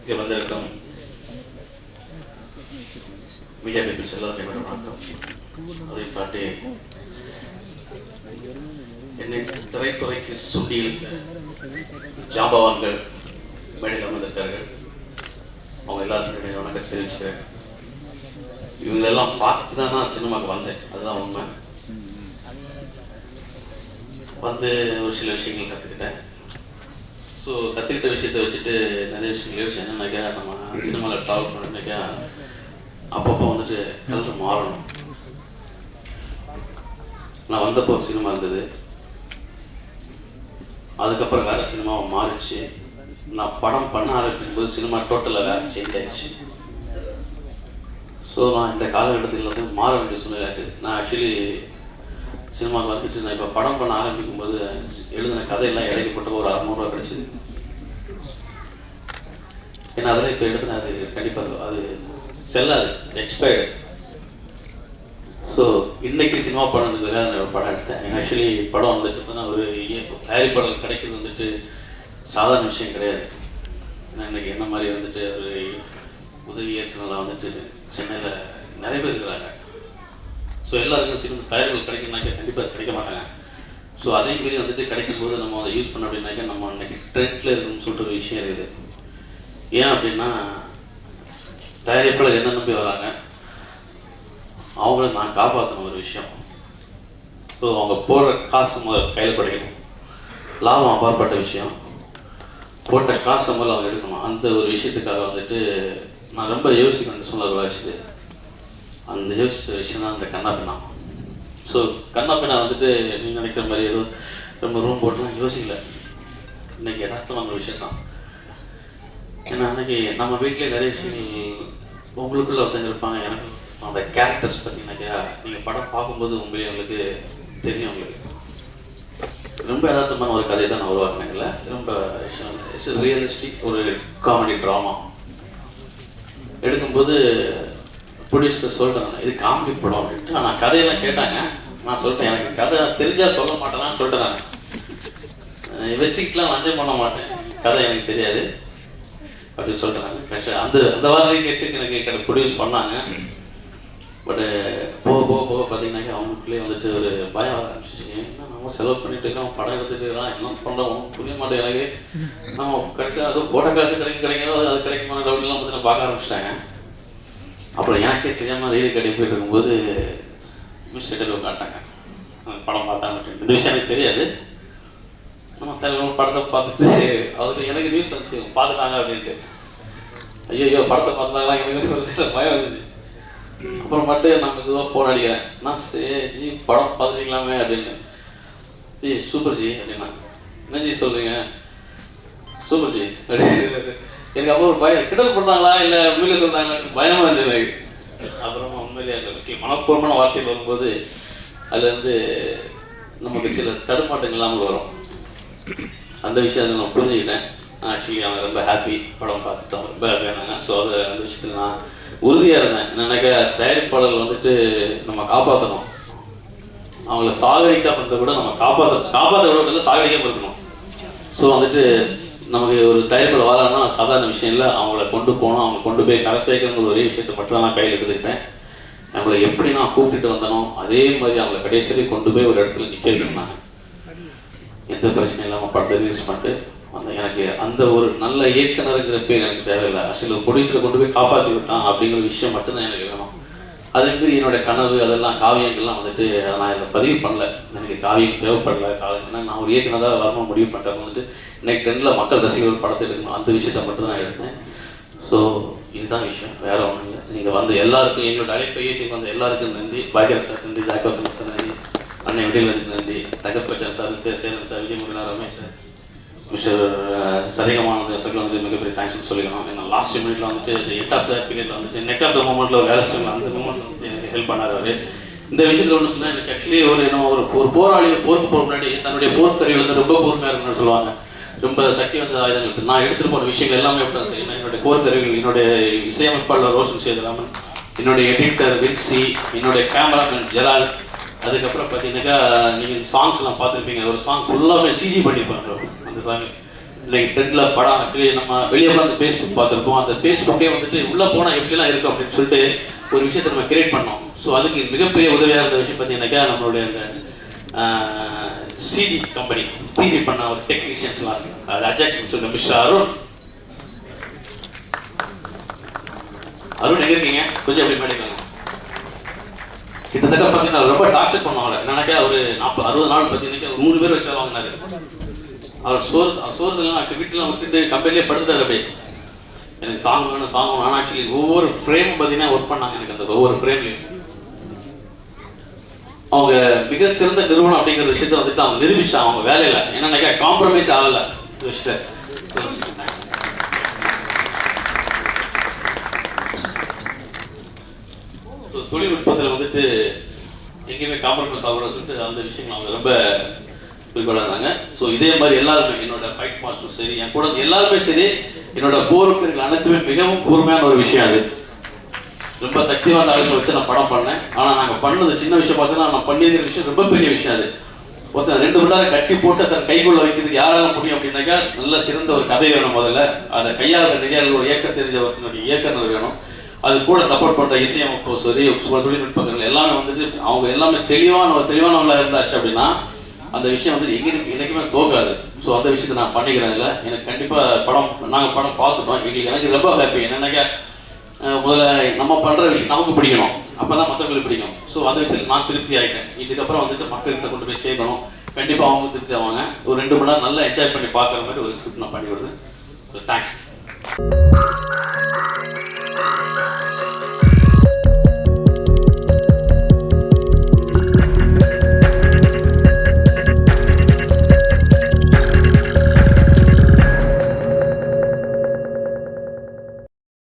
இங்கே வந்திருக்கோம் media peoples எல்லாரும் என்னோட வணக்கம். அதை தாண்டி என்னை திரைத்துறைக்கு சுண்டியில் ஜாம்பவான்கள் மேடையில் வந்திருக்கார்கள். அவங்க எல்லாத்துக்கும் வணக்கம் தெரிவிச்சுக்கிறேன். இவங்களெல்லாம் பார்த்து தான் நான் சினிமாவுக்கு வந்தேன். அதுதான் உண்மை. வந்து ஒரு சில விஷயங்கள் கற்றுக்கிட்டேன். ஸோ கற்றுக்கிட்ட விஷயத்தை வச்சுட்டு நிறைய விஷயங்கள் யோசிச்சு என்னன்னாக்கா, நம்ம சினிமாவில் ட்ராவல் பண்ணாக்கா அப்பப்போ வந்துட்டு கலர் மாறணும். நான் வந்தப்போ சினிமா இருந்தது, அதுக்கப்புறம் வேறு சினிமாவை மாறிச்சு. நான் படம் பண்ண ஆரம்பிக்கும்போது சினிமா டோட்டலாக வேறு சேஞ்ச் ஆகிடுச்சு. ஸோ நான் இந்த காலகட்டத்தில் வந்து மாற வேண்டிய சூழ்நிலை ஆச்சு. நான் ஆக்சுவலி சினிமாவுக்கு வந்துட்டு நான் இப்போ படம் பண்ண ஆரம்பிக்கும் போது எழுதின கதையெல்லாம் இடைக்கப்பட்ட ஒரு 600 ரூபா கிடச்சிது. ஏன்னா அதெல்லாம் இப்போ எடுத்துனா அது கண்டிப்பாக அது செல்லாது, எக்ஸ்பயர்டு. ஸோ இன்றைக்கி சினிமா படத்துக்காக நான் படம் எடுத்தேன். ஆக்சுவலி படம் வந்துட்டு நான் ஒரு தயாரிப்பாளர் கிடைக்கிறது வந்துட்டு சாதாரண விஷயம் கிடையாது. ஏன்னா இன்றைக்கி என்ன மாதிரி வந்துட்டு ஒரு உதவி இயக்குனர்லாம் வந்துட்டு சென்னையில் நிறைய பேர் இருக்கிறாங்க. ஸோ எல்லாருக்கும் சினிமா தயாரிப்புகள் கிடைக்கும்னாக்கா கண்டிப்பாக கிடைக்க மாட்டாங்க. ஸோ அதே மாரி வந்துட்டு கிடைக்கும்போது நம்ம அதை யூஸ் பண்ண அப்படின்னாக்கா நம்ம அன்றைக்கி ட்ரெண்டில் இருக்குன்னு சொல்லிட்டு ஒரு விஷயம் இருக்குது. ஏன் அப்படின்னா தயாரிப்பாளர் என்ன நம்பி வராங்க, அவங்கள நான் காப்பாற்றணும் ஒரு விஷயம். ஸோ அவங்க போடுற காசு முதல் கையில் கிடைக்கணும். லாபம் அப்பாற்பட்ட விஷயம். போட்ட காசு முதல்ல அவங்க எடுக்கணும். அந்த ஒரு விஷயத்துக்காக வந்துட்டு நான் ரொம்ப யோசிக்கணும்னு சொல்ல வச்சுது. அந்த யோசிச்ச விஷயம் தான் அந்த கண்ணாப்பின்னா. ஸோ கண்ணாப்பின்னா வந்துட்டு நீங்கள் நினைக்கிற மாதிரி ஏதோ ரொம்ப ரூம் போட்டுலாம் யோசிக்கல. இன்றைக்கி யதார்த்தமான ஒரு விஷயம் தான். ஏன்னா அன்றைக்கி நம்ம வீட்டிலே நிறைய விஷயங்கள் உங்களுக்குள்ளே ஒருத்தங்க இருப்பாங்க. எனக்கு அந்த கேரக்டர்ஸ் பார்த்தீங்கன்னாக்கா நீங்கள் படம் பார்க்கும்போது உண்மையிலே உங்களுக்கு தெரியும். உங்களுக்கு ரொம்ப யதார்த்தமான ஒரு கதையை தான் நான் உருவாக்குனேங்கல்ல. ரொம்ப இட்ஸ் ரியலிஸ்டிக் ஒரு காமெடி ட்ராமா எடுக்கும்போது ப்ரொடியூசர் சொல்லிட்டேன் இது காமெடி படம் அப்படின்ட்டு. நான் கதையெல்லாம் கேட்டாங்க. நான் சொல்லிட்டேன் எனக்கு கதை தெரிஞ்சால் சொல்ல மாட்டேனான்னு சொல்லிட்டேன். நான் வச்சுக்கிட்டுலாம் வஞ்சம் பண்ண மாட்டேன், கதை எனக்கு தெரியாது அப்படின்னு சொல்லிட்டேன். கஷ்டம் அந்த அந்த வாரத்தை கேட்டு எனக்கு ப்ரொடியூஸ் பண்ணாங்க. பட்டு போக போக போக பார்த்தீங்கன்னாக்கா அவங்களுக்குள்ளே வந்துட்டு ஒரு பயம் வர ஆரம்பிச்சிச்சு. என்ன நம்ம செலவு பண்ணிட்டு இருக்கோம், படம் எடுத்துட்டு தான் என்ன பண்ணுறோம் ஒன்றும் புரிய மாட்டேன் எனக்கு. நம்ம கடைசியாக அது போட்ட காசு கிடைக்கிறதோ அது கிடைக்குமான டவுட்லாம் வந்து நான் பார்க்க ஆரம்பிச்சிட்டாங்க. அப்புறம் எனக்கே தெரியாமல் ரீதி கடை போயிட்டு இருக்கும்போது நியூஸ் செட்டில் காட்டாங்க படம் பார்த்தாங்க அப்படின்னு. இந்த விஷயம் எனக்கு தெரியாது. நம்ம தலைவர் படத்தை பார்த்துட்டு அதுக்கு எனக்கு நியூஸ் வந்துச்சு பார்த்துட்டாங்க அப்படின்ட்டு. ஐயோ படத்தை பார்த்தாங்களா எனக்கு பயம் வந்துச்சு. அப்புறம் மட்டும் நம்ம இதுவாக ஃபோன் அடிக்கிறேன். நான் சரி படம் பார்த்துக்கலாமே அப்படின்னு. ஜி சூப்பர் ஜி அப்படின்னா. என்ன ஜி சொல்கிறீங்க? சூப்பர் ஜி அப்படின்னு. எனக்கு அப்புறம் ஒரு பயம், கிண்டல் பண்ணுறாங்களா இல்லை உண்மையிலே சொல்கிறாங்களான்னு பயமாக இருந்தது எனக்கு. அப்புறமா உண்மையிலேயே அந்த மனப்பூர்வமான வார்த்தைகள் வரும்போது அதுலேருந்து நமக்கு சில தடுமாட்டங்கள் இல்லாமல் வரும். அந்த விஷயத்தை நான் புரிஞ்சுக்கிட்டேன். ஆக்சுவலி அவங்க ரொம்ப ஹாப்பி படம் பார்த்துட்டோம், ரொம்ப ஹாப்பியானாங்க. ஸோ அது அந்த விஷயத்தில் நான் உறுதியாக இருந்தேன். என்னன்னாக்கா தயாரிப்பாளர்கள் வந்துட்டு நம்ம காப்பாற்றணும். அவங்கள சாகடிக்காம இருந்தால் கூட நம்ம காப்பாற்ற விட சாகடிக்காமல் இருக்கணும். ஸோ வந்துட்டு நமக்கு ஒரு தயாரிப்பில் வரலன்னா சாதாரண விஷயம் இல்லை. அவங்கள கொண்டு போகணும், அவங்க கொண்டு போய் கரை சேர்க்கணுங்கிற ஒரே விஷயத்தை மட்டும் தான் நான் கையில் எடுத்துக்கிட்டேன். அவங்கள எப்படி நான் கூப்பிட்டுட்டு வந்தனோ அதே மாதிரி அவங்கள கடைசியை கொண்டு போய் ஒரு இடத்துல நிற்க வைக்கணும். நான் எந்த பிரச்சனையும் இல்லாமல் படத்தை ரிலீஸ் பண்ணிட்டு அந்த எனக்கு அந்த ஒரு நல்ல இயக்குனருங்கிற பேர் எனக்கு தேவையில்லை. ஆக்சுவலி ப்ரொடியூசரை கொண்டு போய் காப்பாற்றி விட்டான் அப்படிங்கிற விஷயம் மட்டும்தான் எனக்கு வேணும். அதே மாதிரி என்னுடைய கனவு அதெல்லாம் காவியங்கள்லாம் வந்துட்டு நான் இதை பதிவு பண்ணல. எனக்கு காவியம் தேவைப்படல. காவியம்னா நான் ஒரு இயக்குனதாக வரணும் முடிவு பண்ணிட்டேன். வந்துட்டு இன்னைக்கு ட்ரெண்டில் மக்கள் ரசிகர்கள் படத்தை எடுக்கணும் அந்த விஷயத்தை மட்டும் தான் எடுத்தேன். ஸோ இதுதான் விஷயம், வேறு ஒன்றும் இல்லை. நீங்கள் வந்து எல்லாருக்கும் எங்களோட அழைப்பை ஏற்றி வந்த எல்லாருக்கும் நன்றி. பாக்கியராஜ் சார் நன்றி, ஜாக்கோசன் சார் நன்றி, அண்ணன் விடியலருக்கு நன்றி, தகப்பச்சன் sir, Cheran sir, Vijayamurugan, Ramesh sir, mister சரிகமான சார் வந்து மிகப்பெரிய தேங்க்ஸ்னு சொல்லிக்கணும். ஏன்னா லாஸ்ட் மினிட்ல வந்துட்டு எண்ட் ஆஃப் த பீரியட்ல வந்துட்டு நெக் ஆஃப் த மூமெண்ட்ல வேலை செய்யணும். அந்த மூமெண்ட் வந்து எனக்கு ஹெல்ப் பண்ணாரு. இந்த விஷயத்தில் ஒன்று சொன்னால் எனக்கு ஆக்சுவலி ஒரு போராளி போருக்கு போக முன்னாடி தன்னுடைய போர்க்கருவி வந்து ரொம்ப பொறுமையாக இருக்குன்னு சொல்லுவாங்க. ரொம்ப சக்தி வந்த ஆயுதங்கள் நான் எடுத்துகிட்டு போன விஷயங்கள் எல்லாமே எப்படி தான் செய்யணும். என்னுடைய போர்க்கருவிகள், என்னுடைய இசையமைப்பாளர் ரோஷன் சேதுராமன், என்னுடைய எடிட்டர் வின்சி, என்னுடைய கேமராமேன் ஜெலால், அதுக்கப்புறம் பார்த்தீங்கன்னாக்கா நீங்கள் சாங்ஸ்லாம் பார்த்துருப்பீங்க. ஒரு சாங் ஃபுல்லாகவே சிஜி பண்ணியிருப்பாங்க. அந்த சாங் இன்னைக்கு ட்ரெண்டில் படம் ஆக்சுவலி நம்ம வெளியே உட்காந்து ஃபேஸ்புக் பார்த்துருப்போம். அந்த ஃபேஸ்புக்கே வந்துட்டு உள்ளே போனால் எப்படிலாம் இருக்கும் அப்படின்னு சொல்லிட்டு ஒரு விஷயத்தை நம்ம கிரியேட் பண்ணோம். ஸோ அதுக்கு மிகப்பெரிய உதவியாக இருந்த விஷயம் பார்த்தீங்கன்னாக்கா நம்மளுடைய அந்த சிஜி கம்பெனி, சிஜி பண்ண ஒரு டெக்னீஷியன்ஸ்லாம் இருக்கு. அது அஜாக்ஷன் சொல்லுங்க, மிஸ்டர் அருண் எங்கே இருக்கீங்க? கொஞ்சம் அப்படி பண்ணிக்கோங்க. கிட்டத்தட்ட பார்த்தீங்கன்னா ரொம்ப டார்ச்சர் பண்ணுவாங்க. என்னன்னாக்கா ஒரு 40-60 நாள் பார்த்தீங்கன்னா ஒரு 3 பேர் வச்சு வேலை வாங்கினாரு. அவர் சோர்ஸ்லாம் வீட்டில் விட்டுட்டு கம்பெனிலே படுத்துட்டார். அப்படியே எனக்கு சாங் வேணும் ஆனால் ஆக்சுவலி ஒவ்வொரு ஃப்ரேம் பார்த்தீங்கன்னா ஒர்க் பண்ணாங்க. எனக்கு அந்த ஒவ்வொரு ஃப்ரேம்லையும் அவங்க மிக சிறந்த நிறுவனம் அப்படிங்கிற விஷயத்த வந்துட்டு அவங்க நிரூபிச்சாங்க அவங்க வேலையில். என்னன்னாக்கா காம்ப்ரமைஸ் ஆகலை விஷயத்த. தொழில்நுட்பத்தில் வந்துட்டு எங்கேயுமே காம்ப்ரமைஸ் ஆகணும்னு சொல்லிட்டு அந்த விஷயங்கள் அவங்க ரொம்ப குறிக்கோளாக இருந்தாங்க. ஸோ இதே மாதிரி எல்லாருமே என்னோட ஃபைட் மாஸ்டரும் சரி, என் கூட எல்லாருமே சரி, என்னோட போருக்கு அனைத்துமே மிகவும் கூர்மையான ஒரு விஷயம். அது ரொம்ப சக்திவான ஆளுங்களை வச்சு நான் படம் பண்ணேன். ஆனால் நாங்கள் பண்ணது சின்ன விஷயம் பார்த்தீங்கன்னா நான் பண்ணியிருக்கிற விஷயம் ரொம்ப பெரிய விஷயம். அது ஒருத்தர் 2 விடாத கட்டி போட்டு தன் கைக்குள்ள வைக்கிறதுக்கு யாரால முடியும் அப்படின்னாக்கா நல்ல சிறந்த ஒரு கதை வேணும். முதல்ல அதை கையாளர் நிறைய ஒரு இயக்க தெரிஞ்ச ஒருத்தனுடைய இயக்குனர் வேணும். அது கூட சப்போர்ட் பண்ணுற இசையமைப்போ சரி, தொழில்நுட்பங்கள் எல்லாமே வந்துட்டு அவங்க எல்லாமே தெளிவானவங்களா இருந்தாச்சு அப்படின்னா அந்த விஷயம் வந்து என்னைக்குமே தோக்காது. ஸோ அந்த விஷயத்தை நான் பண்ணிக்கிறேன். இல்லை எனக்கு கண்டிப்பாக நாங்கள் படம் பார்த்துட்டோம். எனக்கு ரொம்ப ஹாப்பி. என்னன்னாக்கா முதல்ல நம்ம பண்ணுற விஷயம் நமக்கு பிடிக்கணும், அப்போ தான் மற்றவங்களுக்கு பிடிக்கும். ஸோ அந்த விஷயத்தில் நான் திருப்தி ஆகிட்டேன். இதுக்கப்புறம் வந்துட்டு மக்கள்கிட்ட கொண்டு போய் சேர்க்கணும். கண்டிப்பாக அவங்க திருப்தி ஆவாங்க. ஒரு 2 மணி நேரம் நல்லா என்ஜாய் பண்ணி பார்க்குற மாதிரி ஒரு ஸ்கிரிப்ட் நான் பண்ணி விடுறேன். So thanks.